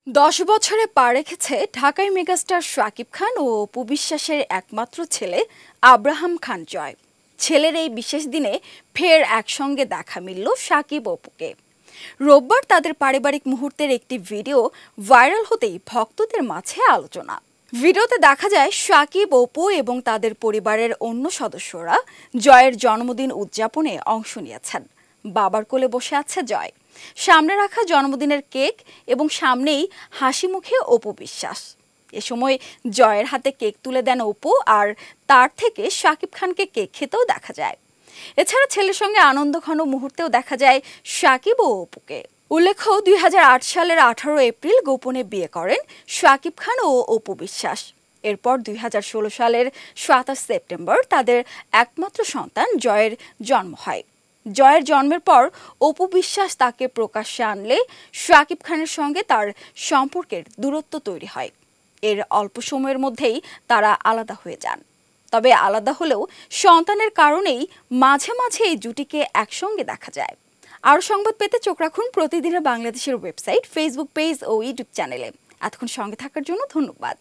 10 বছরে পা রেখেছে ঢাকাই মেগাস্টার শাকিব খান ও অপু বিশ্বাসের একমাত্র ছেলে আব্রাহাম খান জয়। ছেলের এই বিশেষ দিনে ফের একসঙ্গে দেখা মিলল শাকিব অপুকে। রোববার তাদের পারিবারিক মুহূর্তের একটি ভিডিও ভাইরাল হতেই ভক্তদের মাঝে আলোচনা। ভিডিওতে দেখা যায় শাকিব, অপু এবং তাদের পরিবারের অন্য সদস্যরা জয়ের জন্মদিন উদযাপনে অংশ নিয়েছেন। বাবার কোলে বসে আছে জয়, সামনে রাখা জন্মদিনের কেক এবং সামনেই হাসি মুখে অপু বিশ্বাস। এ সময় জয়ের হাতে কেক তুলে দেন অপু, আর তার থেকে শাকিব খানকে কেক খেতেও দেখা যায়। এছাড়া ছেলের সঙ্গে আনন্দঘন মুহূর্তেও দেখা যায় শাকিব ও অপুকে। উল্লেখ্য, 2008 সালের 18 এপ্রিল গোপনে বিয়ে করেন শাকিব খান ও অপু বিশ্বাস। এরপর 2016 সালের 27 সেপ্টেম্বর তাদের একমাত্র সন্তান জয়ের জন্ম হয়। জয়ের জন্মের পর অপু বিশ্বাস তাকে প্রকাশ্যে আনলে শাকিব খানের সঙ্গে তার সম্পর্কের দূরত্ব তৈরি হয়। এর অল্প সময়ের মধ্যেই তারা আলাদা হয়ে যান। তবে আলাদা হলেও সন্তানের কারণেই মাঝে মাঝে এই জুটিকে একসঙ্গে দেখা যায়। আরও সংবাদ পেতে চোখ রাখুন প্রতিদিনের বাংলাদেশের ওয়েবসাইট, ফেসবুক পেজ ও ইউটিউব চ্যানেলে। এতক্ষণ সঙ্গে থাকার জন্য ধন্যবাদ।